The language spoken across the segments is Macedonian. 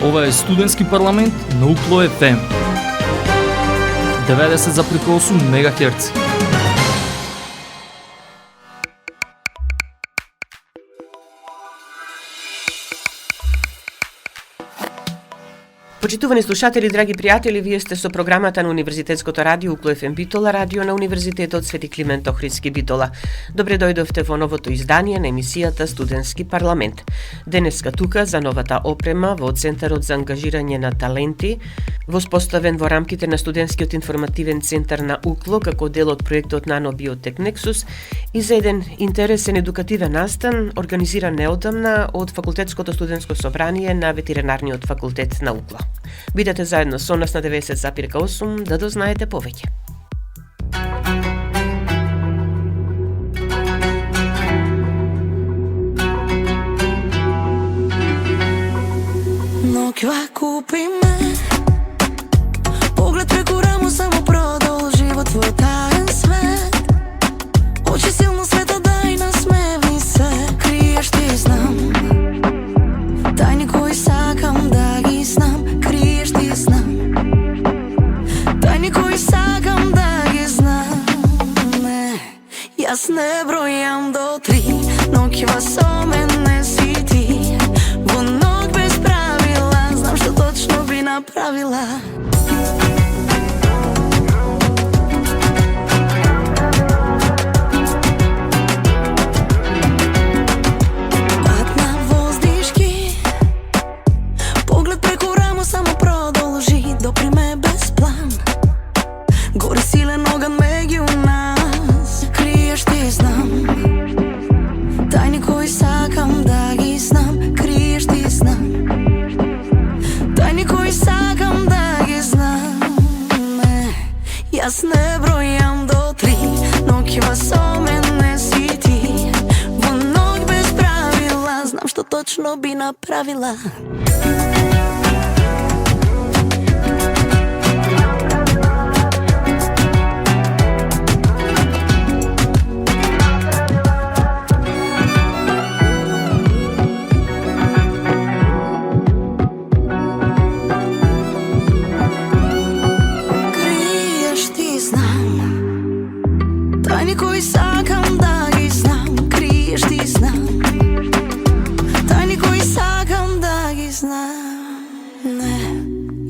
Ова е студентски парламент на UKLO FM 90,8 МHz. Почитувани слушатели, драги пријатели, вие сте со програмата на Универзитетското радио UKLO FM Битола, радио на Универзитетот Свети Климент Охридски Битола. Добре дојдовте во новото издание на емисијата Студентски парламент. Денеска тука за новата опрема во Центарот за ангажирање на таленти, воспоставен во рамките на Студентскиот информативен центар на UKLO како дел од проектот Nano Biotech Nexus и за еден интересен едукативен настан организиран неодамна од Факултетското студентско собрание на Ветеринарниот факултет на UKLO. Бидете заедно со нас на 90,8 да дознаете повеќе. Но ква купи ме, поглед преку рамо само продолжи во твој таен свет. Очи силно света дај насмевни се, криеш ти знам, тајни кои сакам да ги знам, криеш ти знам, тајни кои сакам да ги знам. Не, јас не бројам до 3, но кива со мене си ти. Во ног без правила, знам што точно би направила. Јас не бројам до 3, но кива со мене си ти. Во ног без правила, знам што точно би направила.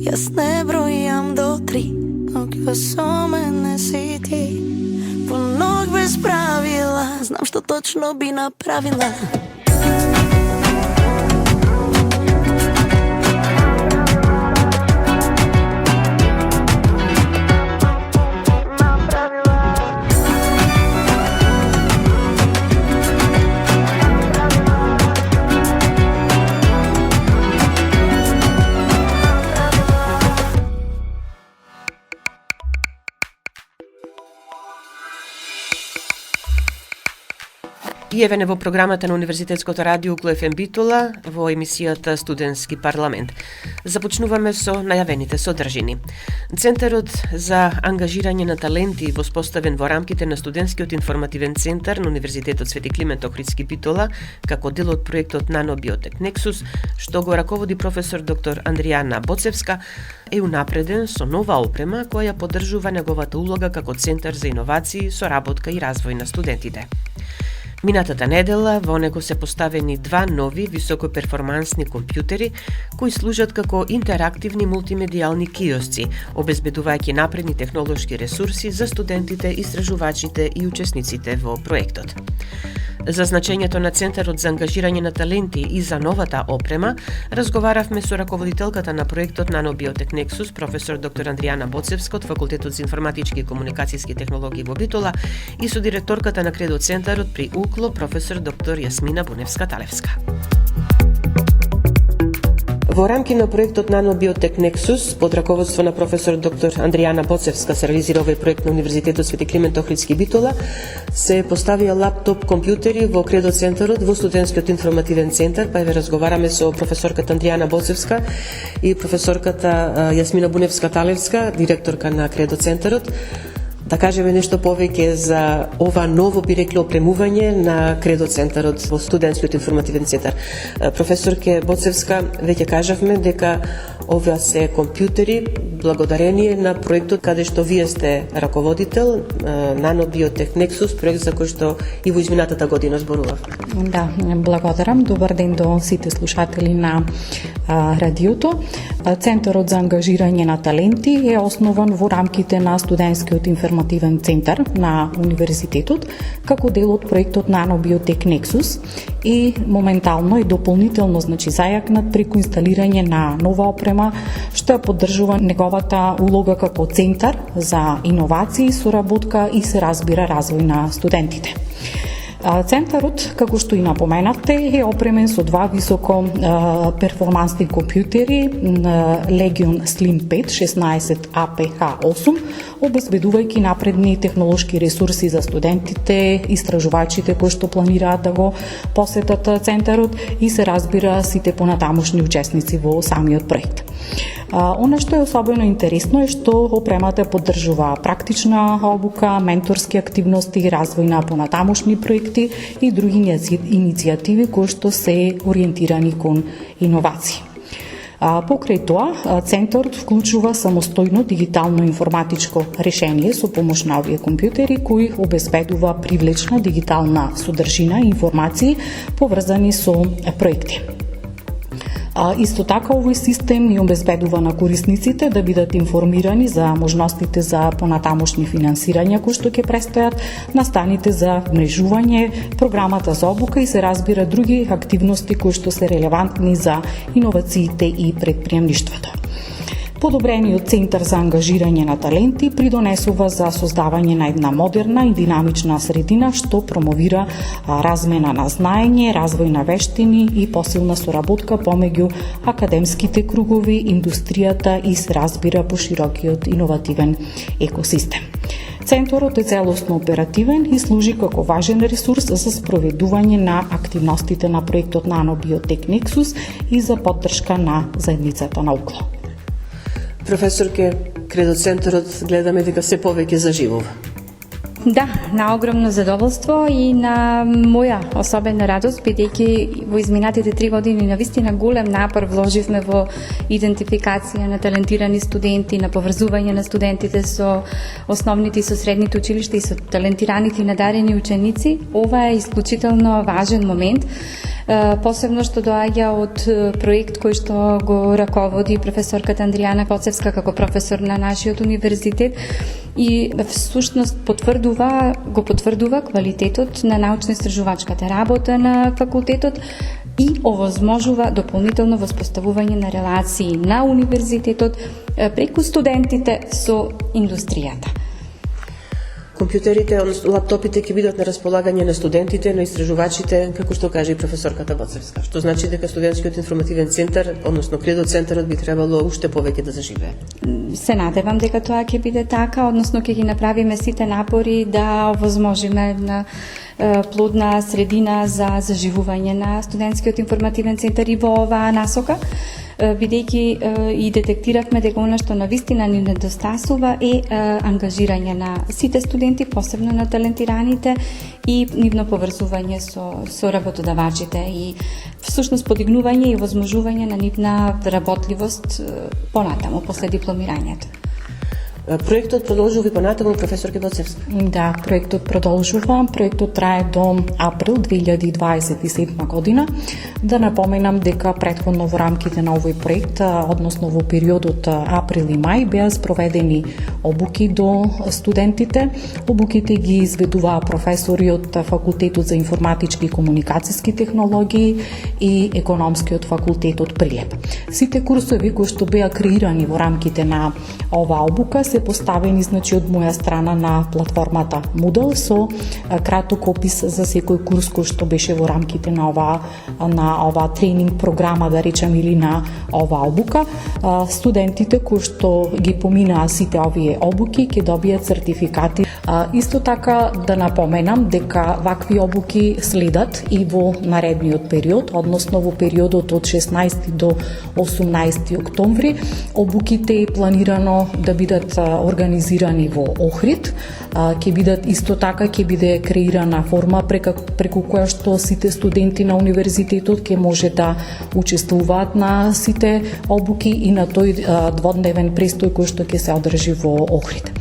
Јас не бројам до 3, но кива со мене си ти. Во ног без правила, знам што точно би направила. Јавене во програмата на Универзитетското радио UKLO FM Битола во емисијата Студентски парламент. Започнуваме со најавените содржини. Центарот за ангажирање на таленти, воспоставен во рамките на Студентскиот информативен центар на Универзитетот Свети Климент Охридски Битола, како дел од проектот Nano Biotech Nexus, што го раководи професор доктор Андријана Боцевска, е унапреден со нова опрема која ја поддржува неговата улога како центар за иновации, соработка и развој на студентите. Минатата недела во него се поставени 2 нови високоперформансни компјутери кои служат како интерактивни мултимедијални киосци, обезбедувајќи напредни технолошки ресурси за студентите, истражувачите и учесниците во проектот. За значењето на Центарот за ангажирање на таленти и за новата опрема, разговаравме со раководителката на проектот Nano Biotech Nexus, професор доктор Андријана Боцевска од Факултетот за информатички и комуникацијски технологии во Битола и со директорката на Кредо Центарот при UKLO, професор доктор Јасмина Буневска-Талевска. Во рамки на проектот Nano Biotech Nexus, под раководство на професор доктор Андријана Боцевска, се реализира овој проект на Универзитетот Свети Климент Охридски Битола, се поставија лаптоп компјутери во Кредо Центарот во Студентскиот информативен центар, па еве разговараме со професорката Андријана Боцевска и професорката Јасмина Буневска-Талевска, директорка на Кредо Центарот. Да кажеме нешто повеќе за ова ново, би рекле, опремување на Кредо центарот во студентскиот информативен центар. Професорке Боцевска, веќе кажавме дека ова се компјутери благодарение на проектот каде што вие сте раководител, Nano Biotech Nexus, проект за кој што и во изминатата година зборував. Да, благодарам. Добар ден до сите слушатели на радиото. Центарот за ангажирање на таленти е основан во рамките на студентскиот информативен центар на универзитетот како дел од проектот Nano Biotech Nexus и моментално е дополнително зајакнат преку инсталирање на нова опрема што ја поддржува неговата улога како центар за иновации, соработка и се разбира развој на студентите. Центарот, како што и напоменавте, е опремен со два високо перформансни компјутери Legion Slim 5 16 APH8, обезбедувајќи напредни технолошки ресурси за студентите, истражувачите кои што планираат да го посетат центарот и се разбира сите понатамошни учесници во самиот проект. Она што е особено интересно е што опремата поддржува практична обука, менторски активности, развој на понатамошни проекти и други иницијативи кои што се ориентирани кон иновации. Покрај тоа, центарот вклучува самостојно дигитално информатичко решение со помош на овие компјутери кои обезбедува привлечна дигитална содржина и информации поврзани со проекти. Исто така овој систем и обезбедува на корисниците да бидат информирани за можностите за понатамошни финансирања кои што ќе престојат, настаните за мрежување, програмата за обука и се разбира други активности кои што се релевантни за иновациите и предприемништвото. Подобрениот центар за ангажирање на таленти придонесува за создавање на една модерна и динамична средина што промовира размена на знаење, развој на вештини и посилна соработка помеѓу академските кругови, индустријата и се разбира поширокиот иновативен екосистем. Центарот е целосно оперативен и служи како важен ресурс за спроведување на активностите на проектот Nano Biotech Nexus и за поддршка на заедницата на УКЛО. Професорке, Кредо центарот гледаме дека се повеќе заживува. Да, на огромно задоволство и на моја особена радост, бидејќи во изминатите 3 години навистина голем напор вложивме во идентификација на талентирани студенти, на поврзување на студентите со основните и со средните училишта и со талентираните и надарени ученици. Ова е исклучително важен момент, посебно што доаѓа од проект кој што го раководи професорката Андријана Коцевска како професор на нашиот универзитет и всушност го потврдува квалитетот на научно-истражувачката работа на факултетот и овозможува дополнително воспоставување на релации на универзитетот преку студентите со индустријата. Компјутерите, односно лаптопите ќе бидат на располагање на студентите, на истражувачите, како што каже и професорката Боцевска. Што значи дека студентскиот информативен центар, односно Кредо центарот би требало уште повеќе да заживее. Се надевам дека тоа ќе биде така, односно ќе ги направиме сите напори да овозможиме една плодна средина за заживување на студентскиот информативен центар и во оваа насока, бидејќи и детектиравме дека она што навистина ни недостасува е ангажирање на сите студенти, посебно на талентираните и нивно поврзување со работодавачите и всушност подигнување и возможување на нивна работливост понатаму после дипломирањето. Проектот продолжува и понатаму, професорке Боцевска? Да, проектот продолжува. Проектот трае до април 2027 година. Да напоменам дека претходно во рамките на овој проект, односно во периодот април и мај, беа спроведени обуки до студентите. Обуките ги изведуваа професори од Факултетот за информатички и комуникацијски технологии и Економскиот факултет од Прилеп. Сите курсови кои што беа креирани во рамките на оваа обука се поставени од моја страна на платформата Moodle со краток опис за секој курс кој што беше во рамките на оваа тренинг програма, да речем, или на оваа обука. Студентите кои што ги поминаа сите овие обуки ќе добијат сертификати. Исто така да напоменам дека вакви обуки следат и во наредниот период, односно во периодот од 16 до 18 октомври. Обуките е планирано да бидат организирани во Охрид. Ќе бидат исто така ќе биде креирана форма преку која што сите студенти на универзитетот ќе може да учествуваат на сите обуки и на тој дводневен престој кој што ќе се одржи во Охрид.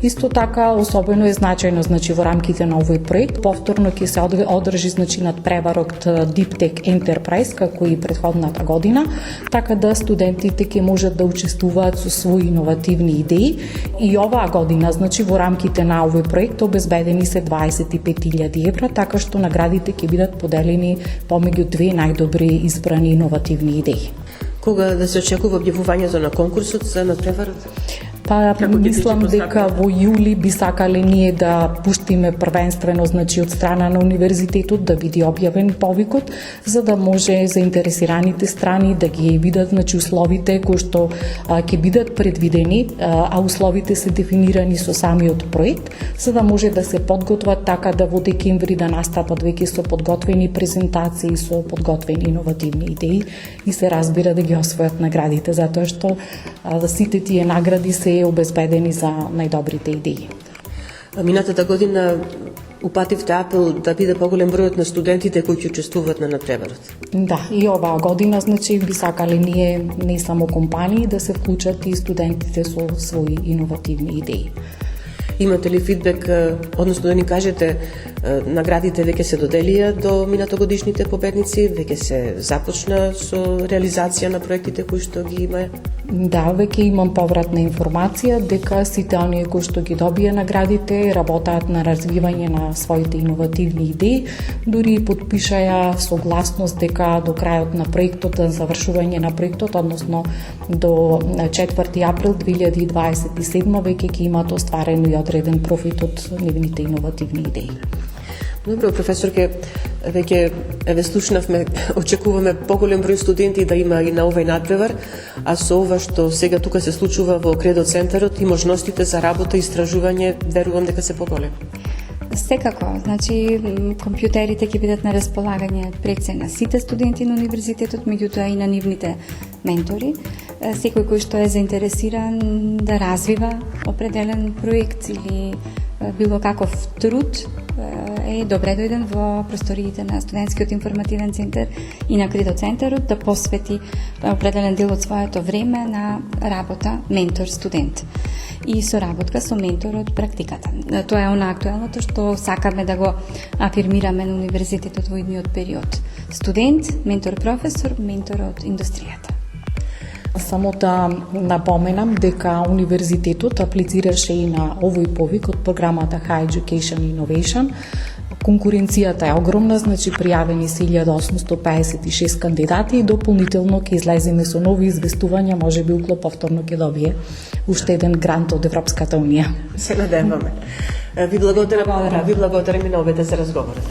Исто така, особено е значајно, во рамките на овој проект, повторно ќе се одржи надпреварот Deep Tech Enterprise, како и претходната година, така да студентите ќе можат да учествуваат со своји иновативни идеи. И оваа година, во рамките на овој проект, обезбедени се 25.000 евра, така што наградите ќе бидат поделени помеѓу две најдобри избрани иновативни идеи. Кога да се очекува објавувањето на конкурсот за надпреварот? Мислам дека во јули би сакале ние да пуштиме првенствено, од страна на универзитетот да биде објавен повикот, за да може заинтересираните страни да ги видат условите кои што ќе бидат предвидени, а условите се дефинирани со самиот проект, за да може да се подготват така да во декември да настапат веќе со подготвени презентации, со подготвени иновативни идеи и се разбира да ги освојат наградите, затоа што сите тие награди се обезбедени за најдобрите идеи. Минатата година упативте апел да биде поголем бројот на студентите кои ќе учествуваат на надпреварот. Да, и оваа година, би сакале ние, не само компании, да се вклучат и студентите со своји иновативни идеи. Имате ли фидбек, односно да ни кажете, наградите веќе се доделија до минатогодишните победници, веќе се започна со реализација на проектите кои што ги има? Да, веќе имам повратна информација дека сите оние кои што ги добија наградите работаат на развивање на своите иновативни идеи, дури потпишаја согласност дека до крајот на проектот, завршување на проектот, односно до 4 април 2027 веќе ќе имат остварено и одреден профит од нивните иновативни идеи. Добро, професорке, веќе слушнавме, очекуваме поголем број студенти да има и на овој надпревар, а со ова што сега тука се случува во Кредо центарот и можностите за работа и истражување, верувам дека се поголеми. Секако, компјутерите ќе бидат на располагање пред се на сите студенти на универзитетот, меѓутоа и на нивните ментори. Секој кој што е заинтересиран да развива определен проект или било каков труд е добре дојден во просториите на Студентскиот информативен центар и на Кредо центарот да посвети определен дел од своето време на работа ментор-студент и соработка со менторот практиката. Тоа е она актуелното што сакаме да го афирмираме на универзитетот во идниот период. Студент, ментор-професор, ментор од индустријата. Само да напоменам дека универзитетот аплицираше и на овој повик од програмата High Education Innovation. Конкуренцијата е огромна, пријавени се 1856 кандидати и дополнително ќе излеземе со нови известувања, можеби укло повторно ќе добие уште еден грант од Европската унија. Се надеваме. Ви благодарам и на обете за разговорот.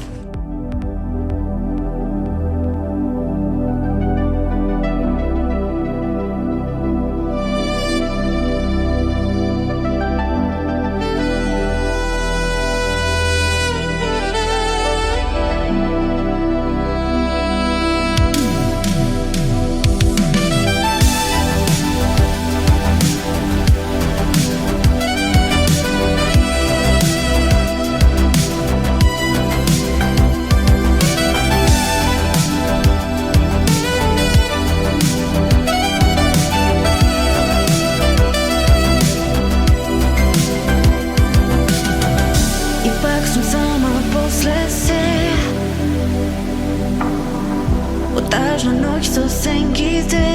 Тажна ноќ со сенките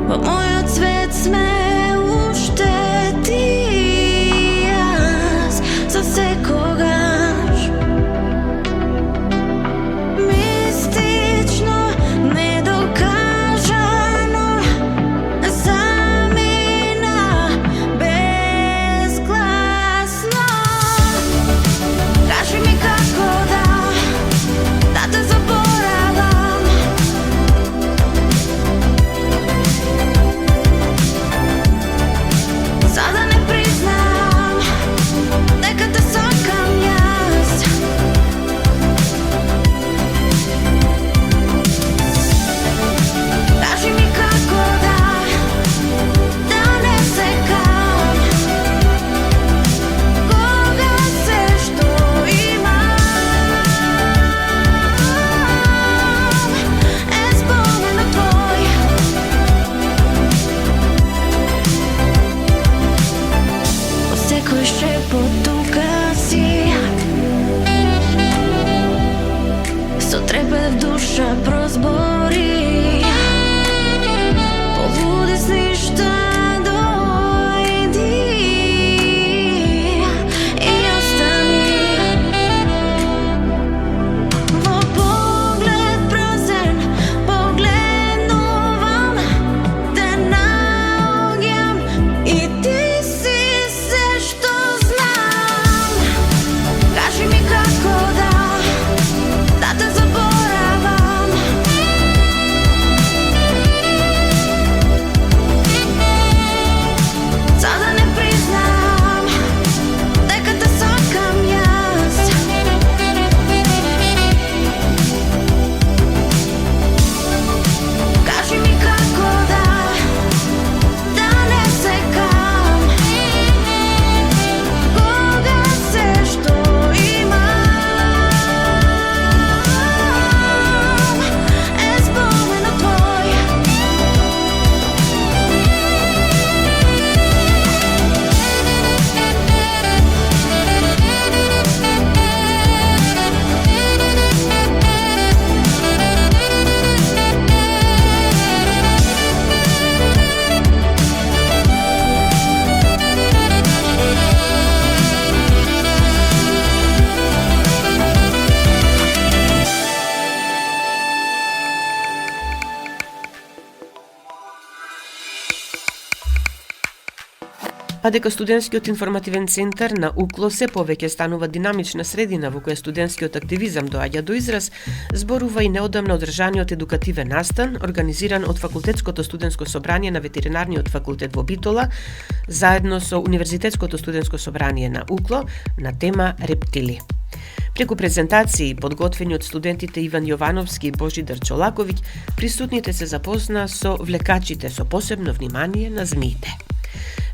во мојот свет сме уште ти и јас за секогаш мистично, недокажано замина безгласно. Кажи ми како да те заборавам. крев душа прозбори. Полуди с ништа дојди и остани. Во поглед празен погледнувам, те наоѓам и ти си се што знам. Кажи ми како да те заборавам. За да не признам дека те сакам јас. Кажи ми како да не секам кога се што имам е споменот твој. А дека студентскиот информативен центар на УКЛО се повеќе станува динамична средина во која студентскиот активизам доаѓа до израз, зборува и неодамна одржаниот едукативен настан, организиран од Факултетското студентско собрание на Ветеринарниот факултет во Битола, заедно со Универзитетското студентско собрание на УКЛО, на тема рептили. Преку презентации подготвени од студентите Иван Јовановски и Божидар Чолаковиќ, присутните се запозна со влекачите со посебно внимание на змиите.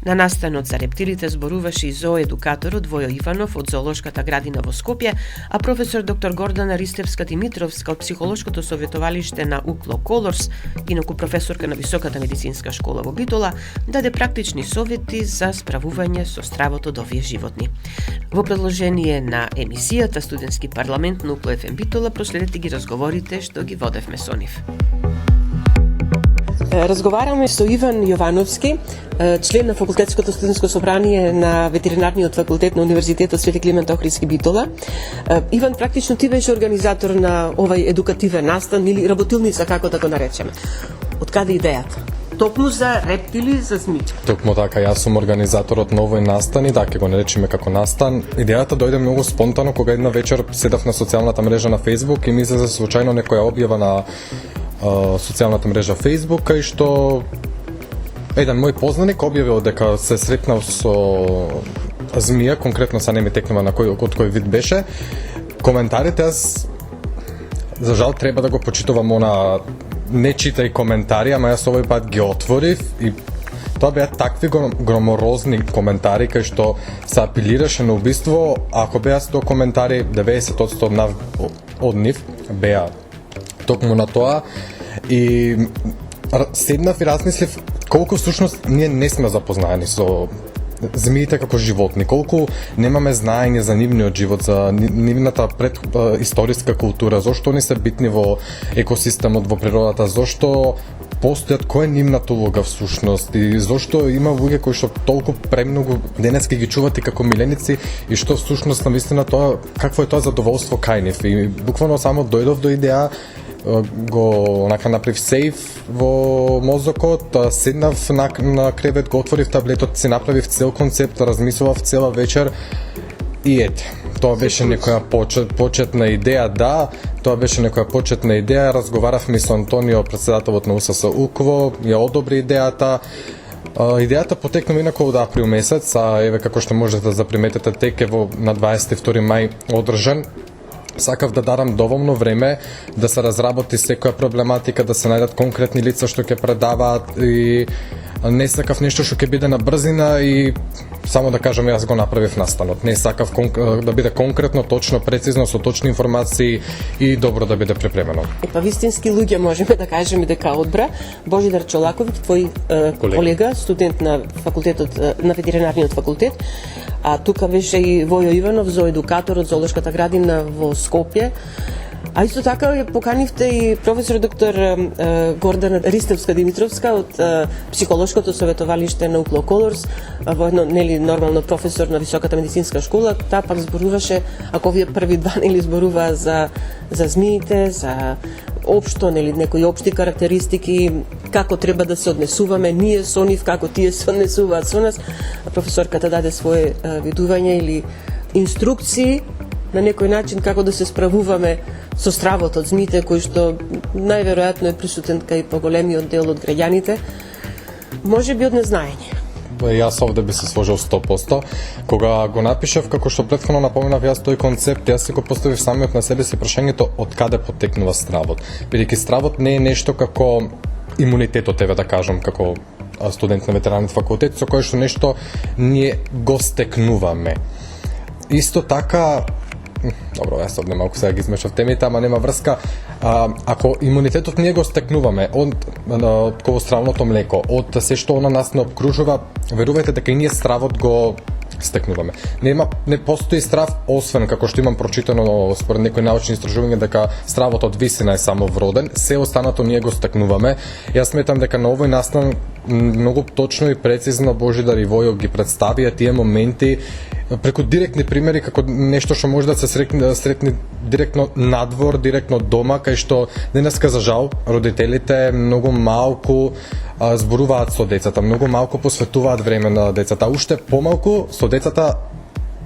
На настанот за рептилите зборуваше и зооедукаторот Војо Иванов од Зоолошката градина во Скопје, а професор доктор Гордана Ристевска-Димитровска од Психолошкото советовалиште на УКЛО Колорс, инаку професорка на Високата медицинска школа во Битола, даде практични совети за справување со стравот од овие животни. Во продолжение на емисијата Студентски парламент на УКЛО ФМ Битола проследете ги разговорите што ги водевме со нив. Разговараме со Иван Јовановски, член на Факултетското студентско собрание на Ветеринарниот факултет на Универзитетот Свети Климент Охридски Битола. Иван, практично ти беше организатор на овај едукативен настан или работилница, како да го наречеме. Од каде идејата? Токму за рептили, за змиите. Токму така, јас сум организаторот на овој настан и ќе го наречеме како настан. Идејата дојде многу спонтано кога една вечер седав на социјалната мрежа на Facebook и ми излезе случајно некоја објава на социјалната мрежа Facebook, кај што еден мој познаник објавил дека се сретнал со змија, конкретно са не ми текнува на од кој вид беше. Коментарите аз за жал треба да го почитувам она не читај коментари, ама јас овој пат ги отворив и тоа беа такви громорозни коментари кај што се апелираше на убиство. Ако беа 100 коментари, 90% од нив беа токму на тоа и седнав и размислив колку всушност ние не сме запознаени со змиите како животни, колку немаме знаење за нивниот живот, за нивната предисториска култура, зошто они се битни во екосистемот, во природата, зошто постојат, која е нивната улога всушност и зошто има луѓе кои што толку премногу денески ги чуват и како миленици и што всушност навистина тоа, какво е тоа задоволство кај нив. И буквално само дојдов до идеја, го направив сейф во мозокот, седнав на кревет, го отворив таблетот, си направив цел концепт, размислував цела вечер и ете. Тоа беше некоја почетна идеја, да, тоа беше некоја почетна идеја, разговаравме со Антонио, председателот на УСС УКЛО, ја одобри идејата. Идејата потекна инаку од април месец, а еве како што можете да заприметите, тек е на 22 мај одржан. Сакав да дарам доволно време да се разработи секоја проблематика, да се најдат конкретни лица што ќе предаваат и не сакав нешто што ќе биде на брзина и само да кажам јас го направив настанот. Не сакав да биде конкретно, точно, прецизно, со точни информации и добро да биде припремено. Па вистински луѓе можеме да кажеме дека одбра. Божидар Чолаковиќ, твој колега, студент на факултетот на Ветеринарниот факултет, а тука беше и Војо Иванов, зооедукатор од Зоолошката градина во Скопје. А исто така ја поканивте и професор доктор Гордана Ристевска-Димитровска од психолошкото советовалиште на Укло Колорс, во едно нормално професор на високата медицинска школа. Таа пак зборуваше, ако овие први два зборуваа за змиите, за општо, некои општи карактеристики, како треба да се однесуваме ние со нив, како тие се однесуваат со нас. Професорката даде свое видување или инструкции на некој начин како да се справуваме со стравот од змиите, кој што најверојатно е присутен кај поголемиот дел од граѓаните, може би од незнаење. Јас овде би се сложил 100%. Кога го напишав, како што претходно напоменав, јас тој концепт, јас си го поставив самиот на себе си прашањето од каде потекнува стравот. Бидејќи стравот не е нешто како имунитетот, еве да кажам, како студент на ветерански факултет, со кое што нешто ние го стекнуваме. Исто така, добро, јас овде малку сега ги измешав темите, ама нема врска. Ако имунитетот ние го стекнуваме од колостравното млеко, од се што она нас не обкружува, верувајте дека и ние стравот го стекнуваме. Не постои страв, освен како што имам прочитано според некои научни истражувања дека стравот од висина е само вроден, се останато ние го стекнуваме. Јас сметам дека на овој настан многу точно и прецизно Божидар и Војо ги представија тие моменти преку директни примери, како нешто што може да се сретне директно надвор, директно дома, кај што денеска за жал родителите многу малку зборуваат со децата, многу малку посветуваат време на децата, уште помалку со децата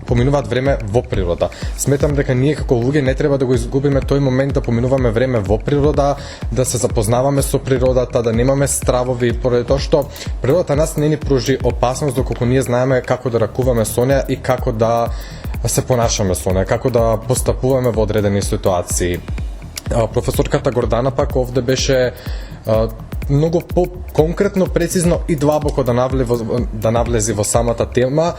поминуваат време во природа. Сметам дека ние како луѓе не треба да го изгубиме тој момент да поминуваме време во природа, да се запознаваме со природата, да немаме стравови, поради тоа што природата нас не ни пружи опасност доколку ние знаеме како да ракуваме со неа и како да се понашаме со неа, како да постапуваме во одредени ситуации. Професорката Гордана пак овде беше многу по-конкретно, прецизно и длабоко да навлези во самата тема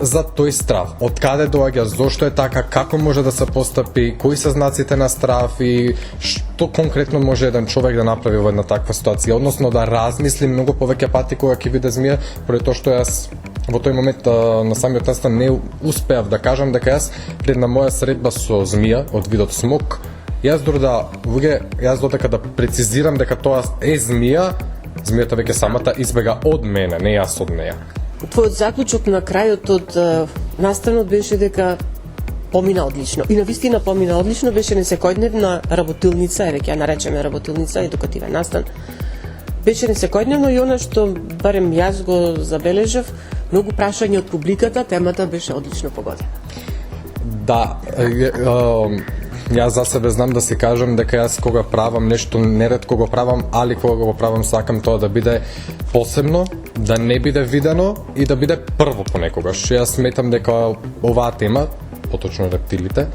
за тој страв. Од каде доаѓа, зошто е така, како може да се постапи, кои се знаците на страв и што конкретно може еден човек да направи во една таква ситуација, односно да размисли многу повеќе пати кога ќе биде змија, поради тоа што јас во тој момент на самиот настан не успеав да кажам дека јас пред на моја средба со змија од видот смок, јас додека да прецизирам дека тоа е змија, змијата веќе самата избега од мене, не јас од неја. Твојот заклучок на крајот од настанот беше дека помина одлично. И навистина помина одлично, беше несекојдневна работилница, веќе ја наречеме работилница, едукативен настан. Беше несекојдневно и она што барем јас го забележав, многу прашања од публиката, темата беше одлично погодена. Да, јас за себе знам да си кажам дека јас кога правам нешто, неретко го правам, али кога го правам сакам тоа да биде посебно, да не биде видено и да биде прво понекогаш. Јас сметам дека оваа тема, поточно рептилите,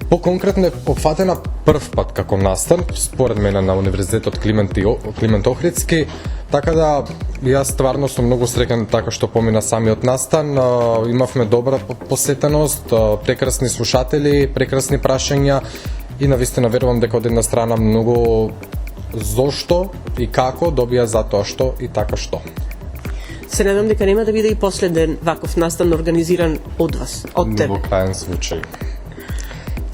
по-конкретно е опфатена прв пат како настан, според мене на Универзитетот Климент Охридски, така да јас стварно сум многу среќен така што помина самиот настан, имавме добра посетеност, прекрасни слушатели, прекрасни прашања и навистина верувам дека од една страна многу зошто и како добија затоа што и така што. Се надам дека нема да биде и последен ваков настан организиран од вас, од тебе. Во крајен случај.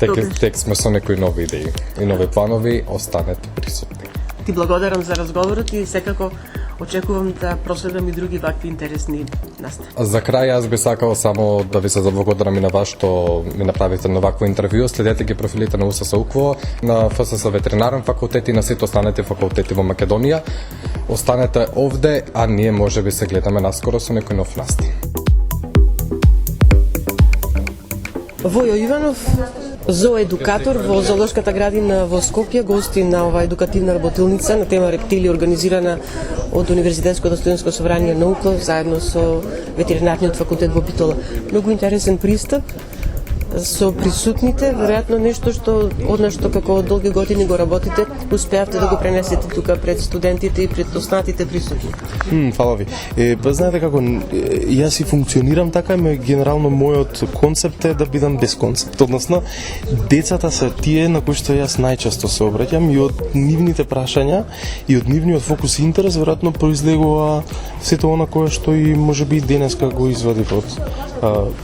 Тек сме со некои нови идеи и нови планови, останете присутни. Ти благодарам за разговорот и секако очекувам да проследам и други вакви интересни настани. За крај јас би сакал само да ви се заблагодарам и на вас што ми направите на вакво интервју. Следете ги профилите на УСС УКВО, на ФСС ветеринарен факултет и на сите останати факултети во Македонија. Останете овде, а ние може би се гледаме наскоро со некој нов настан. Војо Иванов, зооедукатор во Зоолошката градина во Скопје, гости на оваа едукативна работилница на тема рептили, организирана од Универзитетското студентско собрание на УКЛО заедно со ветеринарниот факултет во Битола. Многу интересен пристап со присутните, веројатно нешто што однаш што како долги години го работите, успеавте да го пренесете тука пред студентите и пред останатите присутни. Фала ви. Знаете како, јас и функционирам така, генерално мојот концепт е да бидам без концепт. Односно, децата се тие на кои што јас најчесто се обраќам и од нивните прашања и од нивниот фокус и интерес веројатно произлегува сето она кое што и можеби денеска го извади од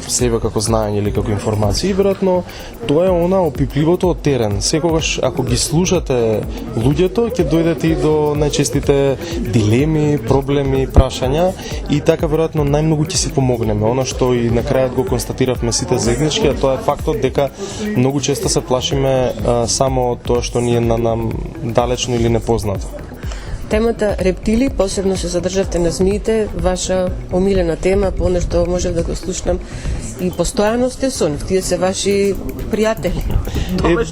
себе како знаење или како информација информации, веројатно тоа е она опипливото од терен. Секогаш ако ги слушате луѓето, ќе дојдете и до најчестите дилеми, проблеми, прашања и така веројатно најмногу ќе си помогнеме. Она што и на крајот го констатиравме сите заеднички, а тоа е фактот дека многу често се плашиме само од тоа што ни е на нам далечно или непознато. Темата рептили, посебно се задржавте на змиите, ваша омилена тема, понешто можев да го слушнам и постојано сте со нив, тие се ваши пријатели.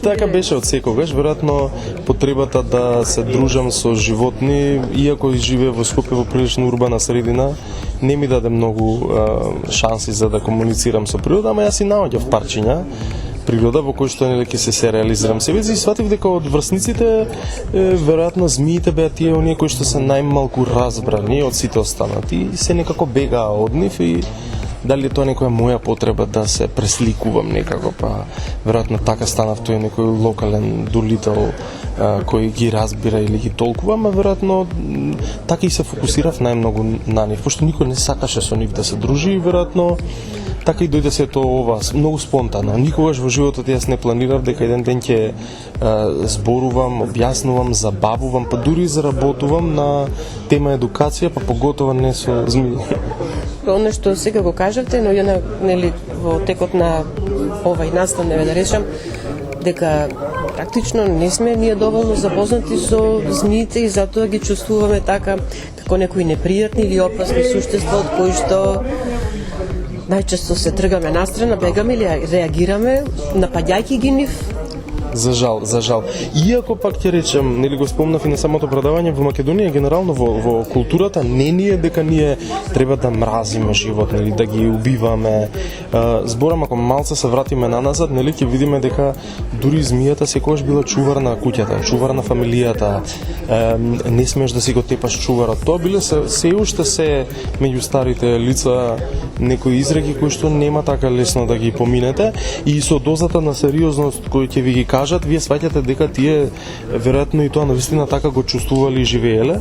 Така беше од секогаш, веројатно потребата да се дружам со животни, иако живея во Скопје во прилично урбана средина, не ми даде многу шанси за да комуницирам со природа, ама јас си наоѓав парчиња природа во кој што нели ќе се реализирам себе и сватив дека од врсниците веројатно змиите беа тие оние кои што се најмалку разбрани од сите останати и се некако бегаа од нив и дали е тоа некоја моја потреба да се пресликувам некако, па веројатно така станав тој некој локален дулител кој ги разбира или ги толкува, ама веројатно така и се фокусирав најмногу на нив, пошто никој не сакаше со нив да се дружи и веројатно така и дојде сето ова, многу спонтано. Никогаш во животот јас не планирав дека еден ден ќе зборувам, објаснувам, забавувам, па дури заработувам на тема едукација, па поготово не со змии. Оно што сега го кажавте, но ја нели во текот на овај настан да речам дека практично не сме ние доволно запознати со змиите и затоа ги чувствуваме така како некои непријатни или опасни суштества од кои што најчесто се тргаме настрана, бегаме или реагираме, напаѓајќи ги нив. За жал. Иако пак ќе речем, нели го спомнав и на самото предавање, во Македонија генерално во културата не ни е дека ние треба да мразиме животни или да ги убиваме. Зборам ако малце се вратиме наназад, нели ќе видиме дека дури змијата секогаш била чувар на куќата, чувар на фамилијата. Не смееш да си го тепаш чуварот. Тоа биле се уште се меѓу старите лица некои изреки кои што нема така лесно да ги поминете и со дозата на сериозност кој ќе ви ги кажат, вие сваќате дека тие веројатно и тоа навистина така го чувствували и живееле,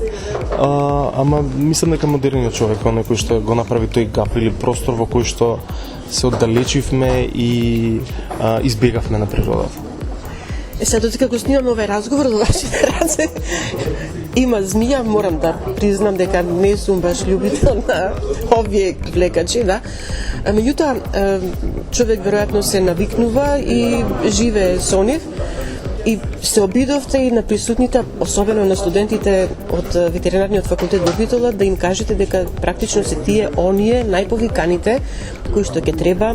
ама мислам дека модерниот човек, оној кој што го направи тој гап или простор во кој што се оддалечивме и избегавме на природата. Сега додека го снимаме овој разговор во вашите раце, има змија, морам да признам дека не сум баш љубител на овие влекачи, да. Меѓутоа, човек веројатно се навикнува и живее со нив и се обидовте и на присутните, особено на студентите од ветеринарниот факултет во Битола, да им кажете дека практично се тие оние најповиканите кои што ќе треба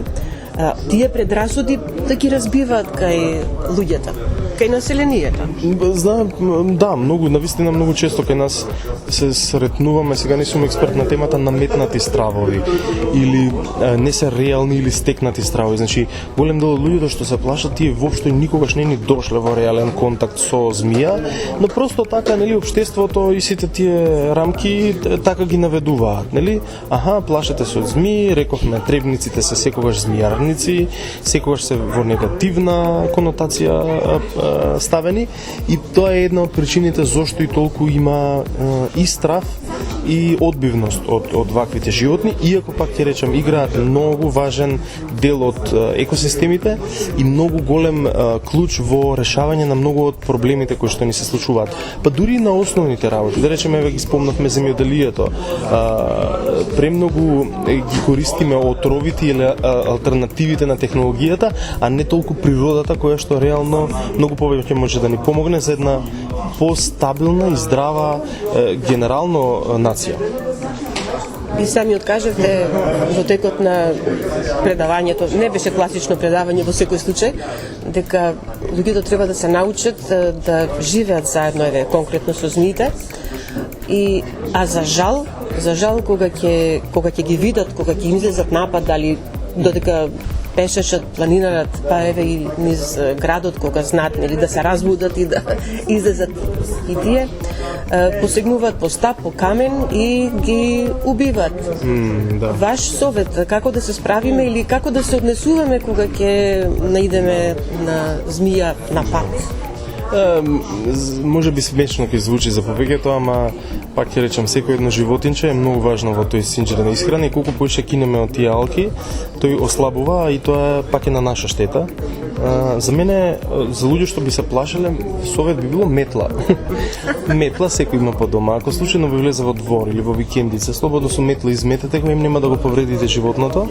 тие предрасуди да ги разбиваат кај луѓето, кај населението. Да, многу, навистина многу често кај нас се сретнуваме, сега не сум експерт на темата наметнати стравови или не се реални или стекнати стравови. Значи, голем дел од луѓето што се плашат, тие воопшто никогаш не ни дошле во реален контакт со змија, но просто така, нели, општеството и сите тие рамки така ги наведуваат, нели? Плашете се од змии, рековме, требниците се секогаш змијарници, секогаш се во негативна конотација ставени и тоа е една од причините зошто и толку има и страф и одбивност од ваквите животни, иако пак ќе речам играат многу важен дел од екосистемите и многу голем клуч во решавање на многу од проблемите кои што ни се случуваат. Па дури на основните работи, да речеме, еве ги спомнавме земјоделието, премногу ги користиме отровите или алтернативите на технологијата, а не толку природата која што реално многу повеќе може да ни помогне за една постабилна и здрава генерално нација. И сами откажавте во текот на предавањето, не беше класично предавање во секој случај, дека луѓето треба да се научат да живеат заедно, конкретно со змиите. За жал кога ќе ги видат, кога ќе им излезат напад, дали додека пешачат, планинарат, па еве и низ градот кога знаат, нели, да се разбудат и да излезат и тие, посегнуваат по стап, по камен и ги убиваат. Да. Ваш совет, како да се справиме или како да се однесуваме кога ќе наидеме на змија на пат? Може би смешно ќе звучи за повеќето, ама пак ќе речам, секој едно животинче е многу важно во тој синџер на исхрана и колку повеќе кинеме од тие алки, тој ослабува и тоа пак е на наша штета. За мене, за луѓе што би се плашеле, совет би било метла. Метла секој има по дома. Ако случајно ви влезе во двор или во викендица, слободно со метла изметете го, им нема да го повредите животното,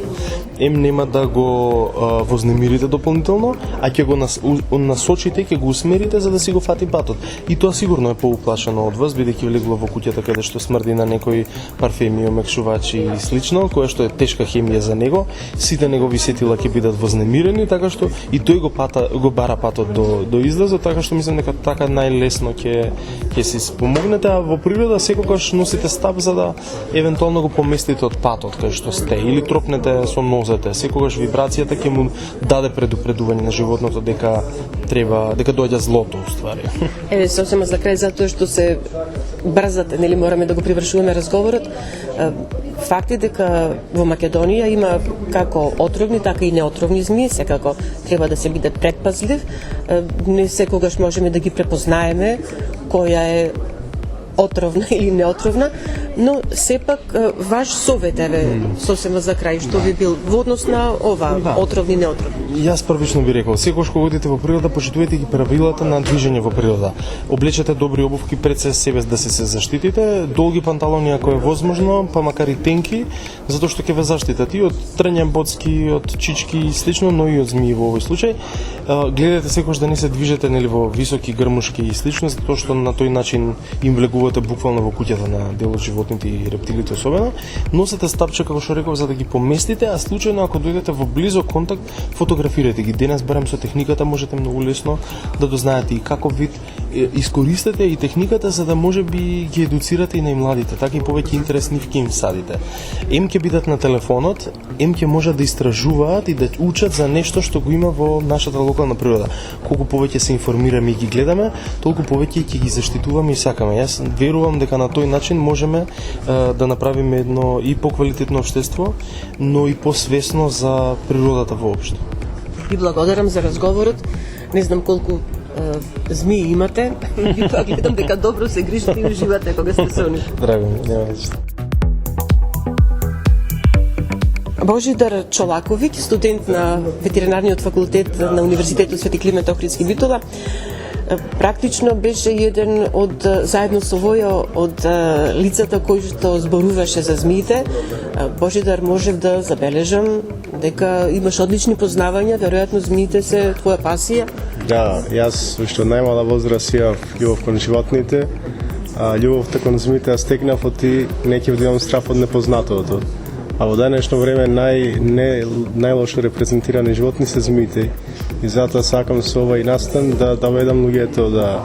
им нема да го вознемирите дополнително, а ќе го насочите, ќе го усмерите за да си го фати патот. И тоа сигурно е поуплашено од вас, бидејќи влегло во куќата каде што смрди на некои парфеми, омекшувачи и слично, кое што е тешка хемија за него, сите негови сетила ќе бидат вознемирени, така што и тој го бара патот до излазот, така што мислам дека така најлесно ќе си спомогнете, а во природа секогаш носите стап за да евентуално го поместите од патот кај што сте или тропнете со нозете. Секогаш вибрацијата ќе му даде предупредување на животното дека доаѓа злото уствари. Еве сосема за крај, затоа што се брзате, нели мораме да го привршуваме разговорот. Факт е дека во Македонија има како отровни, така и неотровни змии, секако треба да се биде предпазлив. Не секогаш можеме да ги препознаеме која е отровна или неотровна, но сепак ваш совет еве сосема за крај, што би бил во однос на ова отровни неотровни. Јас првично би рекол, секогаш кога одите во природа, почитувате ги правилата на движење во природа. Облечете добри обувки пред себе да се заштитите, долги панталони ако е возможно, па макар и тенки, затоа што ќе ве заштитат и од трња боцки, од чички и слично, но и од змии во овој случај. Гледате секогаш да не се движете нели во високи грмушки и слично, затоа што на тој начин им влегувате буквално во куќата на дел од животните и рептилите особено. Носете стапче како што реков за да ги поместите, а случајно ако дојдете во близок контакт, фотографирате ги. Денес барем со техниката можете многу лесно да дознаете и каков вид искористете и техниката за да може би ги едуцирате и најмладите, така и повеќе интерес нив ќе им садите. Ем ќе бидат на телефонот, ем ќе можат да истражуваат и да учат за нешто што го има во нашата локална природа. Колку повеќе се информираме и ги гледаме, толку повеќе ќе ги заштитуваме и сакаме. Јас верувам дека на тој начин можеме да направиме едно и поквалитетно општество, но и посвесно за природата воопшто. Ви благодарам за разговорот. Не знам колку змии имате, ви тоа гледам дека добро се грижите и уживате кога сте со нив. Драго ми, нема ништо. Божидар Чолаковиќ, студент на ветеринарниот факултет на Универзитетот Свети Климент Охридски Битола, практично беше еден од заедно со Војо од лицата кои што зборуваше за змиите. Божидар, можев да забележам дека имаш одлични познавања, веројатно змиите се твоја пасија. Да, јас уште од најмала возраст имав љубов кон животните, а љубовта кон змиите ја стекнав од и неќе да имам страф од непознатото. А во денешно време најлошо репрезентирани животни се змиите. И затоа сакам со овој настан да доведам луѓето да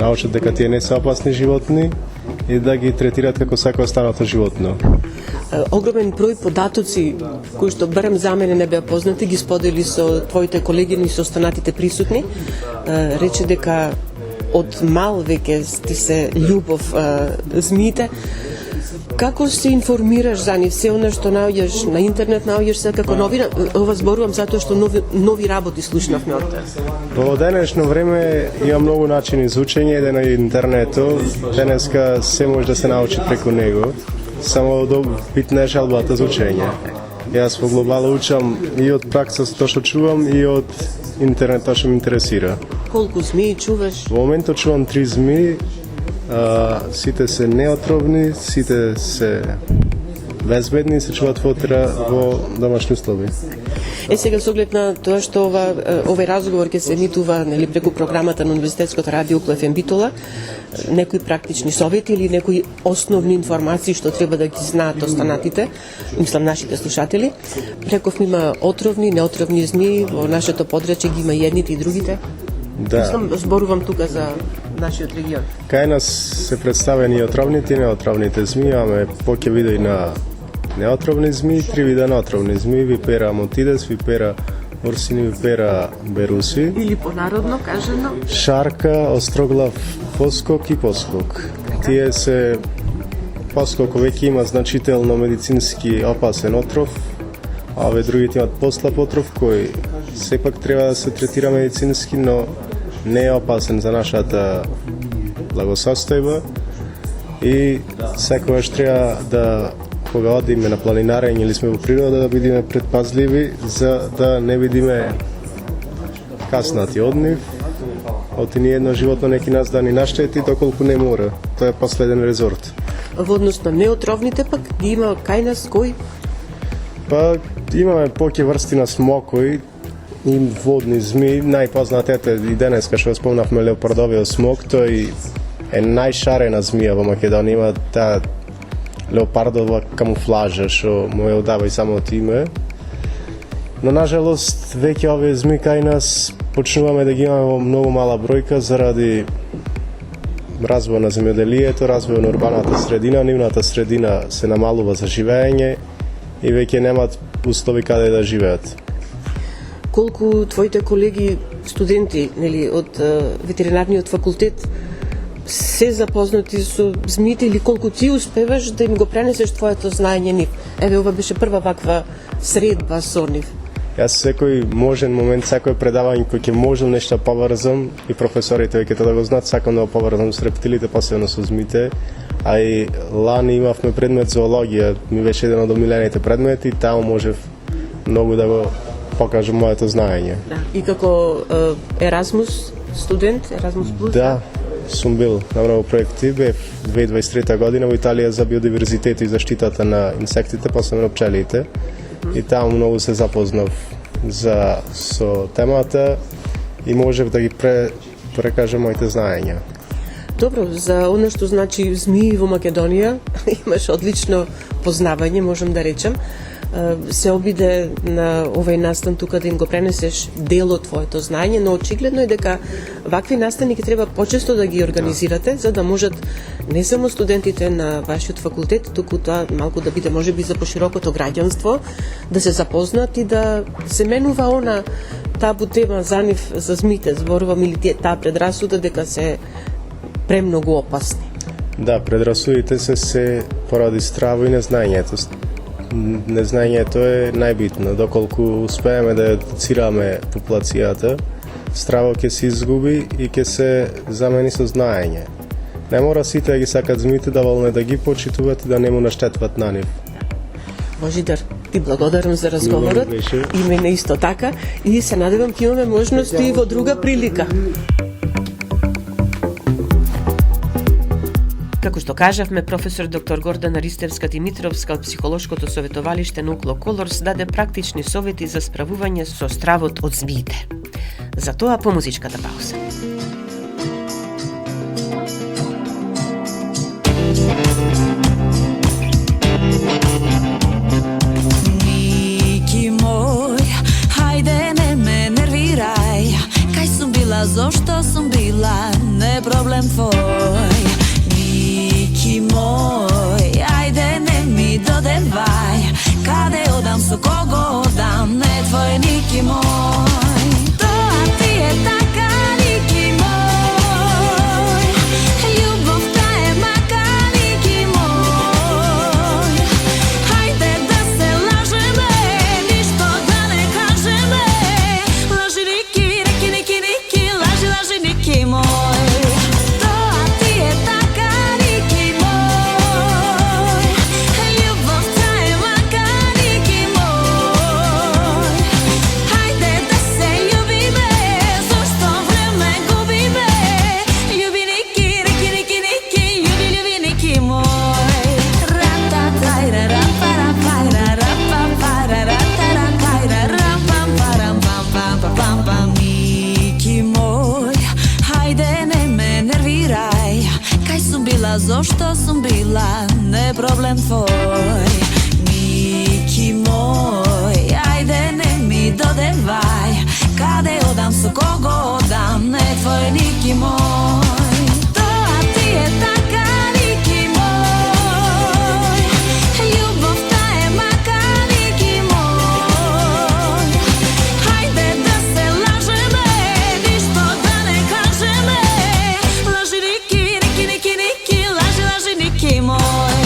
научат дека тие не се опасни животни и да ги третираат како секој останато животно. Огромен број податоци кои што барем за мене не беа познати ги сподели со твоите колеги и со останатите присутни. Рече дека од мал веќе ти се љубов змиите. Како се информираш за нив? Се она што наоѓаш на интернет, наоѓаш се како новина? Ова зборувам затоа што нови работи слушнавме од те. Во денешно време има многу начини за учење, еден е интернетот. Денеска се може да се научи преку него. Само битна е жалбата за учење. Јас во глобала учам и од пракса тоа што чувам и од интернет тоа што ме интересира. Колку змии чуваш? Во моментот чувам 3 змии. Сите се неотровни, сите се безбедни и се чуваат во домашни услови. Сега со оглед на тоа што овој разговор ќе се емитува нели преку програмата на Универзитетското радио КЛФМ Битола, некои практични совети или некои основни информации што треба да ги знаат останатите, мислам нашите слушатели. Реков има отровни, неотровни змии, во нашето подрачје ги има и едните и другите. Да. Мислам, зборувам тука за нашиот регион. Кај нас се представени и отровните и неотровните змии, имаме поќе видеи на неотровни змии, 3 вида неотровни змии, Випера мотидес, Випера орсини, Випера беруси. Или понародно кажано? Шарка, остроглав поскок и поскок. Тие се поскок веќе има значително медицински опасен отров, а овие другите имат послаб отров кој сепак треба да се третира медицински, но не е опасен за нашата благосостојба и секогаш треба да кога одиме на планинарење или сме во природа да бидеме предпазливи за да не бидеме каснати од нив. Оти ни едно животно неки нас да ни наштети доколку не мора. Тоа е последен резорт. Во однос на неотровните пак ги има кај нас кои? Па имаме поќе врсти на смокои и водни змии. Најпознатите и денеска што спомнавме леопардовиот смок, тој е најшарена змија во Македонија. Има таа леопардова камуфлажа што му е одава и самото име. Но нажалост веќе овие змии кај нас почнуваме да ги имаме во многу мала бројка заради развој на земјоделието, развој на урбаната средина, нивната средина се намалува за живење и веќе немаат услови каде да живеат. Колку твоите колеги студенти, нели, од ветеринарниот факултет се запознати со змиите или колку ти успеваш да им го пренесеш твоето знаење нив? Еве ова беше прва ваква средба со нив. Јас секој можен момент, секој предавање кој ќе можам нешто поврзам и професорите веќе тоа да го знаат, сакам да го поврзам со рептилите, посебно со змиите. А и лани имавме предмет зоологија, ми беше еден од омилените предмети, таму можев многу да го покажам моето знаење. Да. И како Еразмус студент, Еразмус Плюс? Да, сум бил на многу проекти, бев 2023 година во Италија за биодиверзитет и заштитата на инсектите, посебно пчелите. И таму многу се запознав со темата и можев да ги прекажам моите знаења. Добро, за она што значи змии во Македонија имаш одлично познавање, можам да речем. Се обиде на овој настан тука да им го пренесеш дел од твоето знаење, но очигледно е дека вакви настани ќе треба почесто да ги организирате, за да можат не само студентите на вашиот факултет, туку тоа малку да биде можеби за поширокото граѓанство, да се запознаат и да се менува она табу тема за нив, за змите, зборувам, или таа предрасуда дека се премногу опасни. Да, предрасудите се поради страво и незнаењето. Незнаењето е најбитно. Доколку успееме да едуцираме популацијата, страво ќе се изгуби и ќе се замени со знаење. Не мора сите да ги сакат змиите, доволно да ги почитуват и да не му наштетват на нив. Божидар, ти благодарам за разговорот. И мене исто така. И се надевам ќе имаме можност и во друга прилика. Како што кажавме, професор доктор Гордана Ристевска-Димитровска од психолошкото советовалиште Нукло Колорс даде практични совети за справување со стравот од змиите. За тоа по музичката пауза. Ники мој, хајде не ме нервирај. Кај сум била, зошто сум била, не проблем твој. Ники мој, ајде не ми додевај. Каде одам, со кого одам, не твој Ники мој. Тоа ти е така, Ники мој. Љубовта е мака, Ники мој. Хајде да се лажеме, ништо да не кажеме. Лажи Ники, Ники, Ники, Ники, лажи, лажи Ники мој. Тоа ти е така, Ники мој. Љубовта е мака, Ники мој. Хајде да се љубиме, зошто време губиме. Љуби Ники, Ники, Ники, Ники, љуби, љуби Ники мој. Ра-та-тајра, ра-па-ра-па-ра, ра-па-па-ра, ра-та-ра-тајра, рам-пам-парам-пам-пам-пам-пам-пам. Ники мој, хајде не ме нервирај. Кај сум била, зошто сум била, не проблем твој. Ники мој, ајде не ми додевај. Каде одам, со кого одам, не твој Ники мој. Тоа ти е така, Ники мој. Љубовта е мака, Ники мој. Хајде да се лажеме, ништо да не кажеме. Лажи Ники, Ники, Ники, Ники, лажи, лажи Ники мој.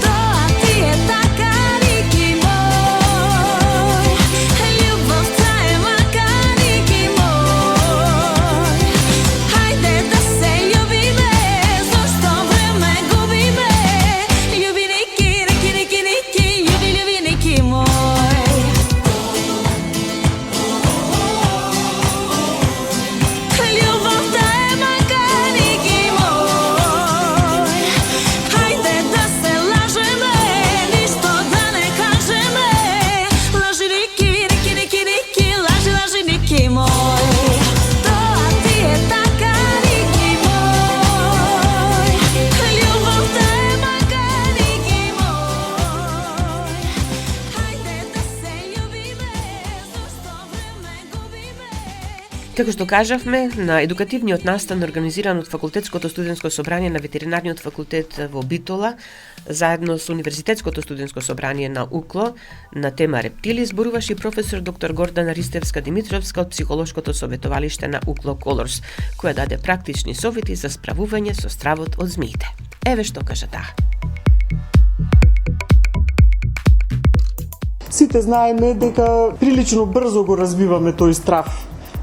Тоа ти е така, Ники мој. Љубовта е мака, Ники мој. Како што кажавме, на едукативниот настан организиран од Факултетското студентско собрание на Ветеринарниот факултет во Битола, заедно со Универзитетското студентско собрание на УКЛО, на тема рептили, зборуваше и професор доктор Гордана Ристевска-Димитровска од Психолошкото советовалиште на УКЛО Колорс, која даде практични совети за справување со стравот од змиите. Еве што кажа таа. Сите знаеме дека прилично брзо го развиваме тој страв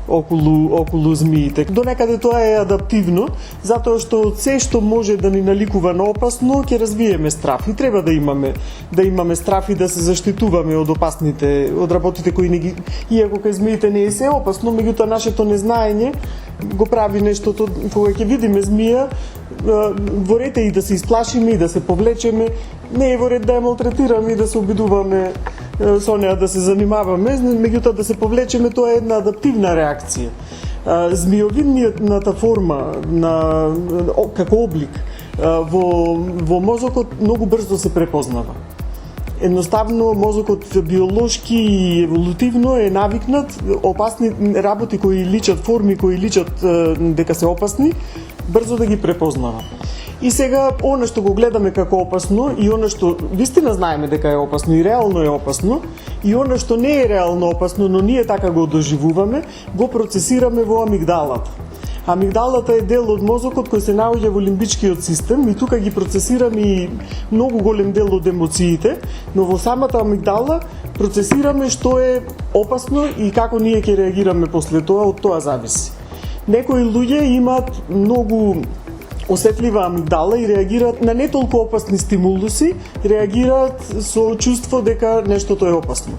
околу змиите. До некаде тоа е адаптивно, затоа што се што може да ни наликува на опасно, ќе развиеме страв и треба да имаме страв и да се заштитуваме од опасните, од работите кои не ги, иако кај змиите не е се опасно, меѓутоа нашето незнаење го прави нештото, кога ќе видиме змија, во ред и да се исплашиме и да се повлечеме, не е во ред да ја малтретираме и да се обидуваме со неа да се занимаваме, меѓутоа да се повлечеме, тоа е една адаптивна реакција. Змиовидната форма како облик во мозокот многу брзо се препознава. Едноставно мозокот биолошки и еволутивно е навикнат опасни работи кои личат, форми кои личат дека се опасни, брзо да ги препознава. И сега, она што го гледаме како опасно и она што вистина знаеме дека е опасно и реално е опасно, и она што не е реално опасно, но ние така го доживуваме, го процесираме во амигдалата. Амигдалата е дел од мозокот кој се наоѓа во лимбичкиот систем и тука ги процесираме и многу голем дел од емоциите, но во самата амигдала процесираме што е опасно и како ние ќе реагираме после тоа, од тоа зависи. Некои луѓе имаат многу осетлива амигдала и реагираат на не толку опасни стимулуси, реагираат со чувство дека нештото е опасно.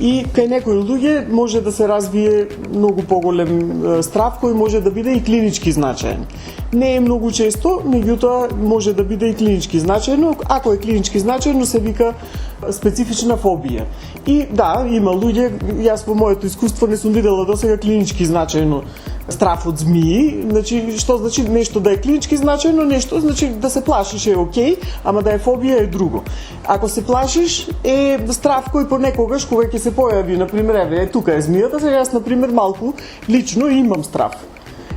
И кај некои луѓе може да се развие многу поголем страв кој може да биде и клинички значаен. Не е многу често, меѓутоа може да биде и клинички значаено. Ако е клинички значаено, се вика специфична фобија. И да, има луѓе, јас во моето искуство не сум видела досега клинички значаено страв од змии. Значи, што значи нешто да е клинички значаено, нешто значи да се плашиш е окей, ама да е фобија е друго. Ако се плашиш е страв кој понекогаш кога ќе се појави, например, еве, тука е змијата, сега јас например малку лично имам страв.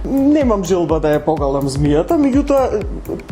Немам желба да ја погалам змијата, меѓутоа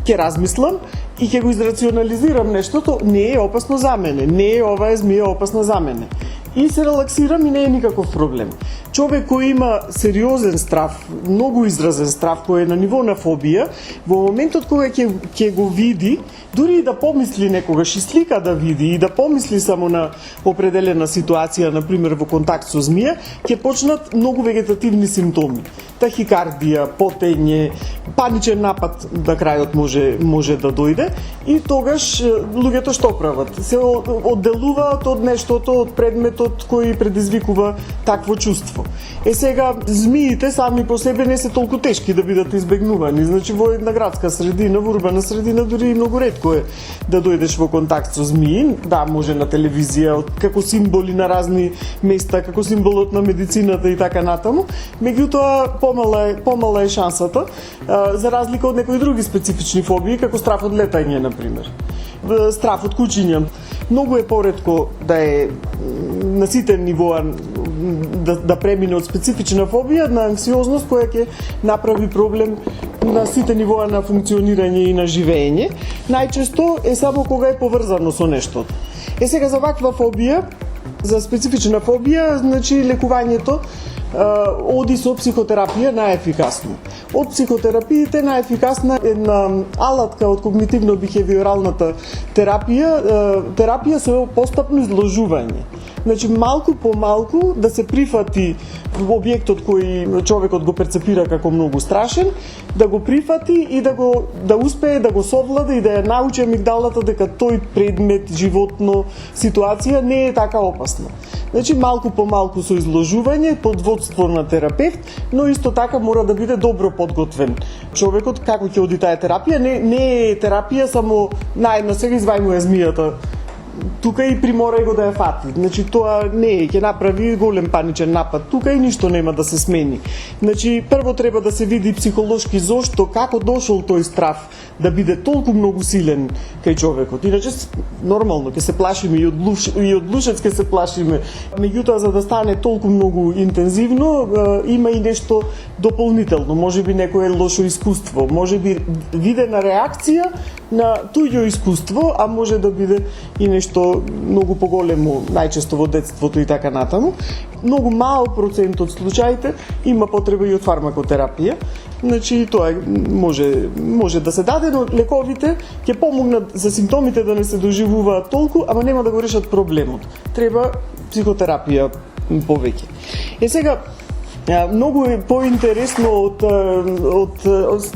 ќе размислам и ќе го израционализирам нештото, не е опасно за мене, не е оваа змија опасна за мене. И се релаксирам и не е никаков проблем. Човек кој има сериозен страв, многу изразен страв, кој е на ниво на фобија, во моментот кога ќе го види, дури и да помисли некогаш и слика да види и да помисли само на определена ситуација, например во контакт со змија, ќе почнат многу вегетативни симптоми. Тахикардија, потење, паничен напад на крајот може да дојде и тогаш луѓето што прават? Се одделуваат од нештото, од предметот кој предизвикува такво чувство. Сега, змиите сами по себе не се толку тешки да бидат избегнувани. Значи, во една градска средина, во урбана средина, дури и многу ретко е да дојдеш во контакт со змии. Да, може на телевизија, како символи на разни места, како символот на медицината и така натаму. Меѓутоа, помала е шансата, за разлика од некои други специфични фобии, како страв од летање, например. Страв од кучиња. Многу е поретко да е на сите нивоа да премине од специфична фобија на анксиозност која ќе направи проблем на сите нивоа на функционирање и на живење. Најчесто е само кога е поврзано со нештото. Сега за ваква фобија, за специфична фобија, значи лекувањето оди со психотерапија најефикасно. Од психотерапиите најефикасна е една алатка од когнитивно-бихевиоралната терапија се постапно изложување. Значи, малку по малку да се прифати објектот кој човекот го перцепира како многу страшен, да го прифати и да успее да го совлада и да ја научи амигдалата дека тој предмет, животно, ситуација не е така опасна. Значи, малку по малку со изложување, под водство на терапевт, но исто така мора да биде добро подготвен. Човекот, како ќе оди таа терапија, не е терапија само наедно сега извајму ја змијата. тука и приморај го да ја фати. Значи тоа не е, ќе направи голем паничен напад тука и ништо нема да се смени. Значи прво треба да се види психолошки зошто, како дошол тој страв да биде толку многу силен кај човекот. Иначе нормално ќе се плашиме и од блушец ќе се плашиме. Меѓутоа за да стане толку многу интензивно има и нешто дополнително, можеби некое лошо искуство, можеби видена реакција на туѓо искуство, а може да биде и нешто многу поголемо, најчесто во детството и така натаму. Многу мал процент од случаите има потреба и од фармакотерапија. Значи тоа може да се даде, но лековите ќе помогнат за симптомите да не се доживуваат толку, ама нема да го решат проблемот. Треба психотерапија повеќе. Сега многу е поинтересно од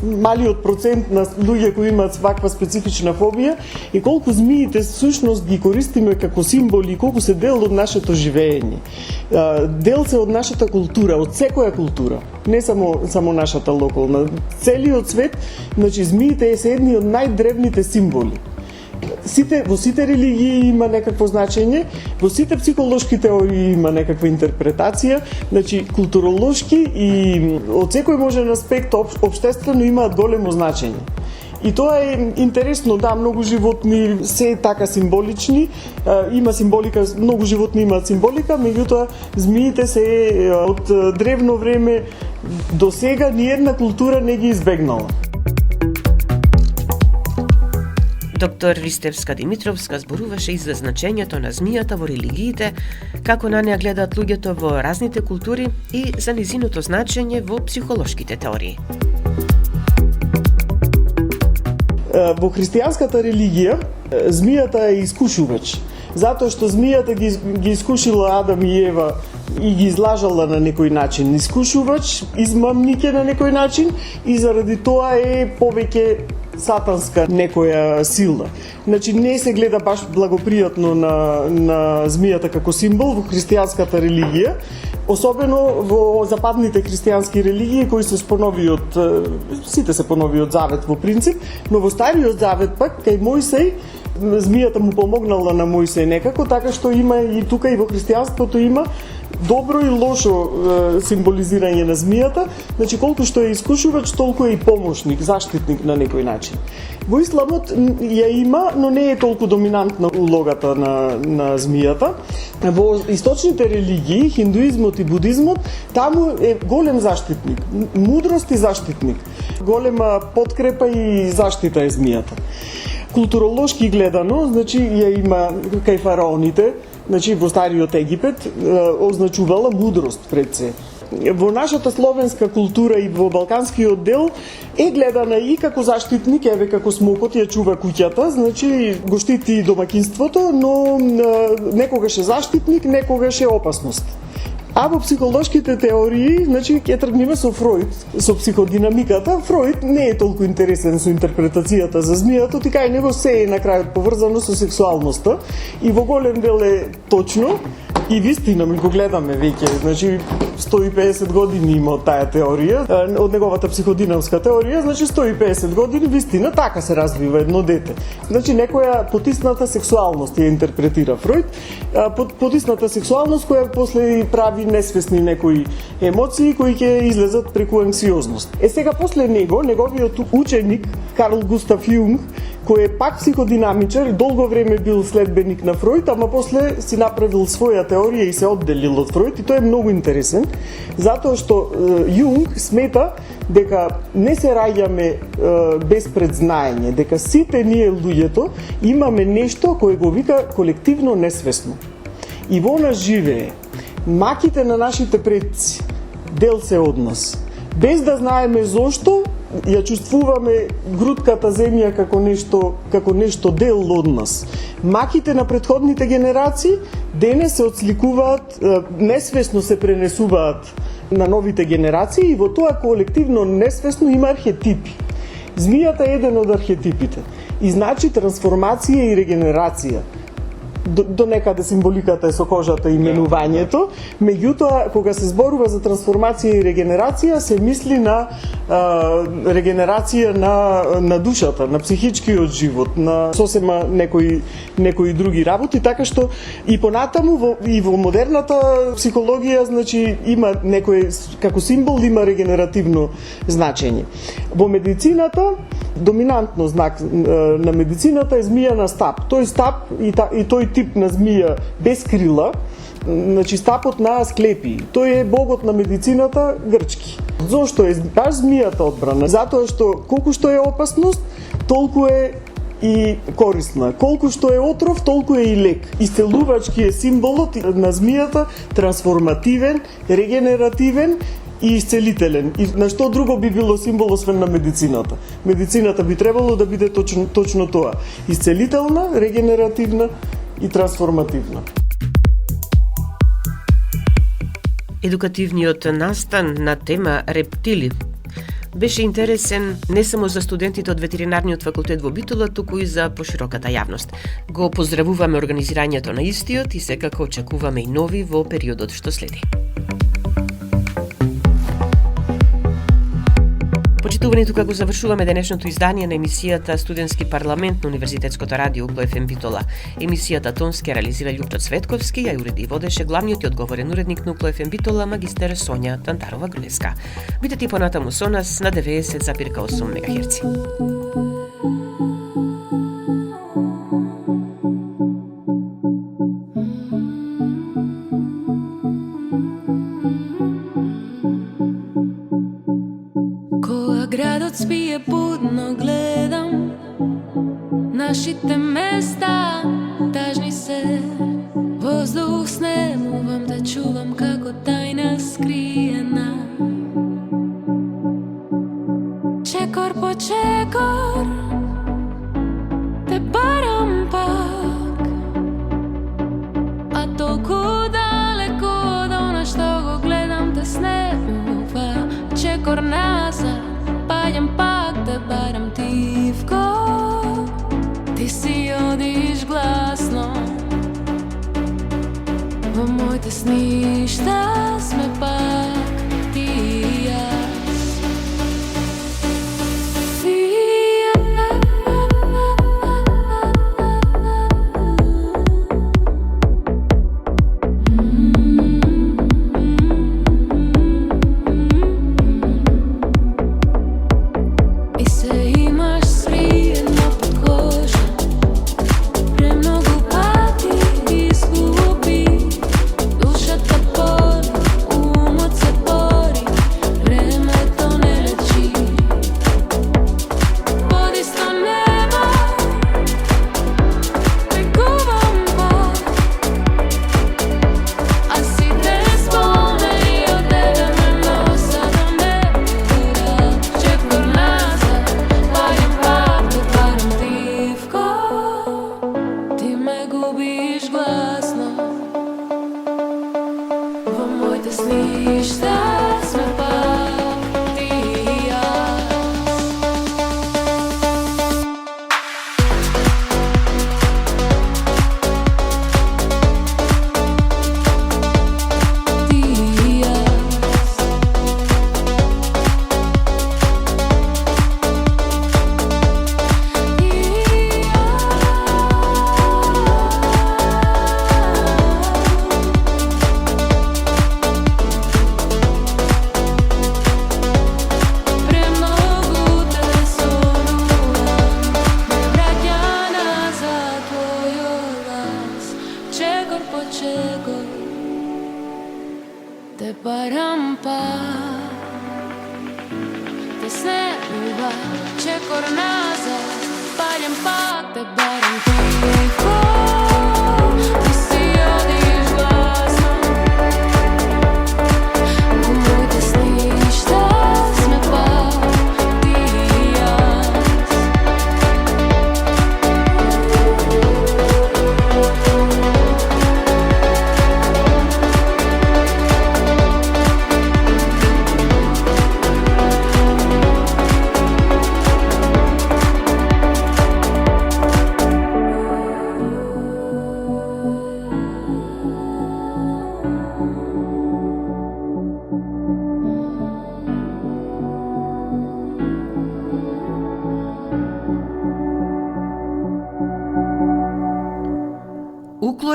малиот процент на луѓе кои имаат ваква специфична фобија и колку змиите всушност ги користиме како символи, колку се дел од нашето живење. Дел се од нашата култура, од секоја култура, не само нашата локална. Целиот свет, значи змиите се едни од најдревните символи. Во сите религии има некакво значење, во сите психолошки теории има некаква интерпретација, значи културолошки и од секој можен аспект општествено имаат големо значење. И тоа е интересно, да, многу животни се така символични, има символика, многу животни имаат символика, меѓутоа змиите се од древно време до сега ни една култура не ги избегнала. Доктор Ристевска Димитровска зборуваше и за значењето на змијата во религиите, како на неа гледаат луѓето во разните култури и за низиното значење во психолошките теории. Во христијанската религија змијата е искушувач, затоа што змијата ги искушила Адам и Ева и ги излажала на некој начин. Искушувач, измамник е на некој начин и заради тоа е повеќе сатанска некоја сила. Значи не се гледа баш благопријатно на змијата како символ во христијанската религија, особено во западните христијански религии кои се спонови сите се понови од Завет во принцип, но во Стариот Завет пак кај Мојсей змијата му помогнала на Мојсей некако, така што има и тука и во христијанството има добро и лошо символизирање на змијата, значи колку што е искушувач, толку е и помошник, заштитник на некој начин. Во исламот ја има, но не е толку доминантна улогата на змијата. Во источните религии, хиндуизмот и будизмот, таму е голем заштитник, мудрост и заштитник. Голема подкрепа и заштита е змијата. Културолошки гледано, значи ја има кај фараоните, значи во Стариот Египет означувала мудрост пред се. Во нашата словенска култура и во балканскиот дел е гледана и како заштитник, еве како смокот ја чува куќата, значи го штити домаќинството, но некогаш е заштитник, некогаш е опасност. А во психолошките теории, значи ќе тргнеме со Фројд, со психодинамиката. Фројд не е толку интересен со интерпретацијата за змијата, тика и него се е на крајот поврзано со сексуалноста и во голем дел е точно. И вистина ми го гледаме веќе, значи 150 години има од таа теорија, од неговата психодинамска теорија, значи 150 години вистина така се развива едно дете. Значи некоја потисната сексуалност ја интерпретира Фројд, потисната сексуалност која после прави несвесни некои емоции кои ќе излезат преку анксиозност. Сега после него, неговиот ученик Карл Густав Јунг, кој е пак психодинамичар, долго време бил следбеник на Фројд, ама после си направил своја теорија и се одделил од Фројд, и тој е многу интересен, затоа што Јунг смета дека не се раѓаме без предзнаење, дека сите ние луѓето имаме нешто кое го вика колективно несвесно. И во нас живее. Маките на нашите предци дел се од нас. Без да знаеме зошто, ја чувствуваме грудката земја како нешто дел од нас. Маките на претходните генерации денес се отсликуваат, несвесно се пренесуваат на новите генерации и во тоа колективно несвесно има архетипи. Змијата е еден од архетипите и значи трансформација и регенерација. до некаде символиката е со кожата и именувањето, меѓутоа кога се зборува за трансформација и регенерација се мисли на регенерација на душата, на психичкиот живот, на сосема некои други работи, така што и понатаму во модерната психологија, значи има некој како символ има регенеративно значење. Во медицината доминантно знак на медицината е змија на стап. Тој стап и тој тип на змија без крила, значи стапот на Асклепи. Тој е богот на медицината грчки. Зошто е баш змијата одбрана? Затоа што колку што е опасност, толку е и корисна. Колку што е отров, толку е и лек. Исцелувачки е символот на змијата, трансформативен, регенеративен и исцелителен. И на што друго би било символ освен на медицината? Медицината би требало да биде точно тоа. Исцелителна, регенеративна и трансформативна. Едукативниот настан на тема рептили беше интересен не само за студентите од ветеринарниот факултет во Битола, туку и за пошироката јавност. Го поздравуваме организирањето на истиот и секако очекуваме и нови во периодот што следи. Почитувани, тука го завршуваме денешното издание на емисијата Студентски парламент на Универзитетското радио УКЛФМ Битола. Емисијата тонски реализира Љупчо Цветковски, ја уреди и водеше главниот и одговорен уредник на УКЛФМ Битола, магистер Сонја Тантарова-Грулеска. Бидете и понатаму со нас на 90,8 МГц. Градот спие будно гледам нашите места тажни се, воздух снемувам да чувам како тајна скриена. Чекор по чекор те барам пак, а толку далеко од она што го гледам те снемува. Чекор назад паѓам пак те барам тивко, ти си одиш гласно. Во моите сништа сме пак ти и јас.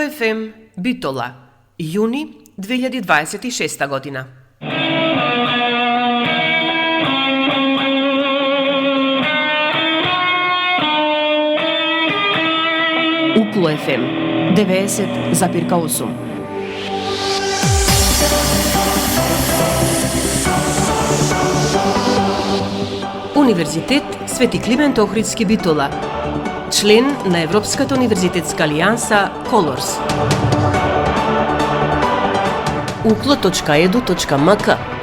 Укло ФМ Битола, јуни 2026 година. Укло ФМ 90,8. Универзитет Свети Климент Охридски Битола, член на Европската универзитетска алијанса Колорс. uklo.edu.mk